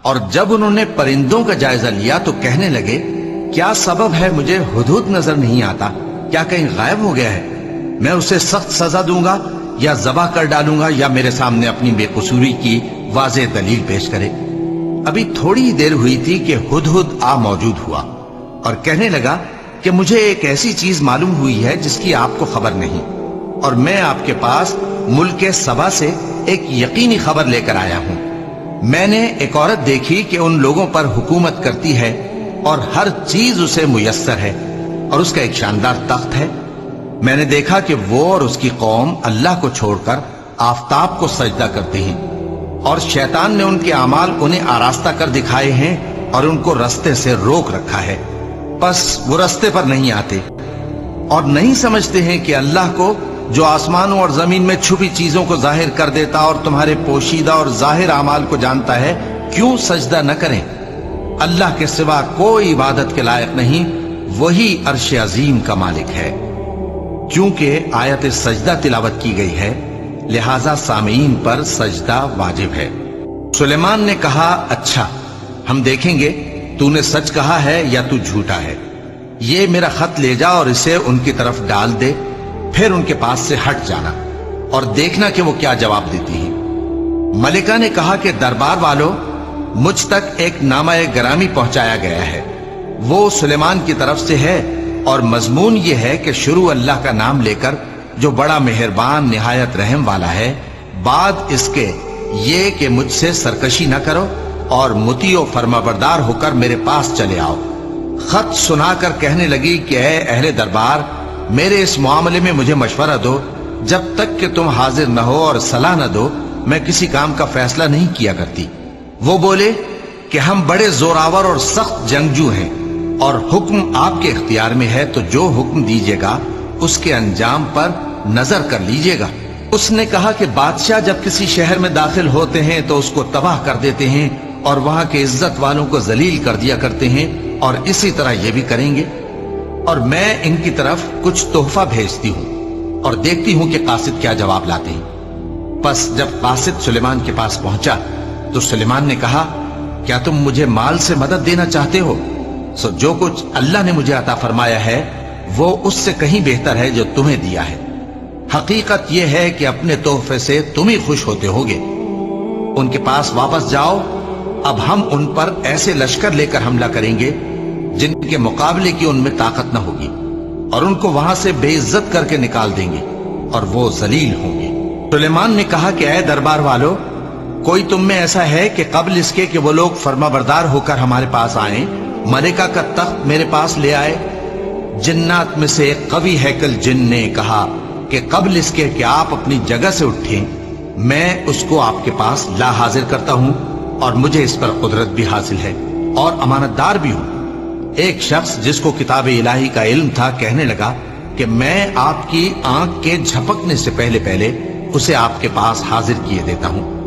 اور جب انہوں نے پرندوں کا جائزہ لیا تو کہنے لگے کیا سبب ہے مجھے ہدہد نظر نہیں آتا؟ کیا کہیں غائب ہو گیا ہے؟ میں اسے سخت سزا دوں گا یا ذبح کر ڈالوں گا یا میرے سامنے اپنی بے قصوری کی واضح دلیل پیش کرے۔ ابھی تھوڑی ہی دیر ہوئی تھی کہ ہدہد آ موجود ہوا اور کہنے لگا کہ مجھے ایک ایسی چیز معلوم ہوئی ہے جس کی آپ کو خبر نہیں، اور میں آپ کے پاس ملک سبا سے ایک یقینی خبر لے کر آیا ہوں۔ میں نے ایک عورت دیکھی کہ ان لوگوں پر حکومت کرتی ہے اور ہر چیز اسے میسر ہے، اور اس کا ایک شاندار تخت ہے۔ میں نے دیکھا کہ وہ اور اس کی قوم اللہ کو چھوڑ کر آفتاب کو سجدہ کرتے ہیں، اور شیطان نے ان کے اعمال انہیں آراستہ کر دکھائے ہیں اور ان کو رستے سے روک رکھا ہے، پس وہ رستے پر نہیں آتے اور نہیں سمجھتے ہیں کہ اللہ کو جو آسمانوں اور زمین میں چھپی چیزوں کو ظاہر کر دیتا اور تمہارے پوشیدہ اور ظاہر اعمال کو جانتا ہے، کیوں سجدہ نہ کریں؟ اللہ کے سوا کوئی عبادت کے لائق نہیں، وہی عرش عظیم کا مالک ہے۔ چونکہ آیت سجدہ تلاوت کی گئی ہے لہذا سامعین پر سجدہ واجب ہے۔ سلیمان نے کہا اچھا، ہم دیکھیں گے تو نے سچ کہا ہے یا تو جھوٹا ہے۔ یہ میرا خط لے جا اور اسے ان کی طرف ڈال دے، پھر ان کے پاس سے ہٹ جانا اور دیکھنا کہ وہ کیا جواب دیتی ہیں۔ ملکہ نے کہا کہ دربار والوں، مجھ تک ایک نامہ گرامی پہنچایا گیا ہے، وہ سلیمان کی طرف سے ہے، اور مضمون یہ ہے کہ شروع اللہ کا نام لے کر جو بڑا مہربان نہایت رحم والا ہے، بعد اس کے یہ کہ مجھ سے سرکشی نہ کرو اور مطیع و فرمانبردار ہو کر میرے پاس چلے آؤ۔ خط سنا کر کہنے لگی کہ اے اہل دربار، میرے اس معاملے میں مجھے مشورہ دو، جب تک کہ تم حاضر نہ ہو اور صلاح نہ دو میں کسی کام کا فیصلہ نہیں کیا کرتی۔ وہ بولے کہ ہم بڑے زوراور اور سخت جنگجو ہیں، اور حکم آپ کے اختیار میں ہے، تو جو حکم دیجیے گا اس کے انجام پر نظر کر لیجیے گا۔ اس نے کہا کہ بادشاہ جب کسی شہر میں داخل ہوتے ہیں تو اس کو تباہ کر دیتے ہیں اور وہاں کے عزت والوں کو ذلیل کر دیا کرتے ہیں، اور اسی طرح یہ بھی کریں گے، اور میں ان کی طرف کچھ تحفہ بھیجتی ہوں اور دیکھتی ہوں کہ قاصد کیا جواب لاتے ہیں۔ پس جب قاصد سلیمان کے پاس پہنچا تو سلیمان نے کہا کیا تم مجھے مال سے مدد دینا چاہتے ہو؟ سو جو کچھ اللہ نے مجھے عطا فرمایا ہے وہ اس سے کہیں بہتر ہے جو تمہیں دیا ہے۔ حقیقت یہ ہے کہ اپنے تحفے سے تم ہی خوش ہوتے ہوگے۔ ان کے پاس واپس جاؤ، اب ہم ان پر ایسے لشکر لے کر حملہ کریں گے جن کے مقابلے کی ان میں طاقت نہ ہوگی، اور ان کو وہاں سے بے عزت کر کے نکال دیں گے اور وہ ذلیل ہوں گے۔ سلیمان نے کہا کہ اے دربار والو، کوئی تم میں ایسا ہے کہ قبل اس کے کہ وہ لوگ فرما بردار ہو کر ہمارے پاس آئیں، ملکہ کا تخت میرے پاس لے آئے؟ جنات میں سے ایک قوی ہیکل جن نے کہا کہ قبل اس کے کہ آپ اپنی جگہ سے اٹھیں میں اس کو آپ کے پاس لا حاضر کرتا ہوں، اور مجھے اس پر قدرت بھی حاصل ہے اور امانت دار بھی ہوں۔ ایک شخص جس کو کتاب الہی کا علم تھا کہنے لگا کہ میں آپ کی آنکھ کے جھپکنے سے پہلے اسے آپ کے پاس حاضر کیے دیتا ہوں۔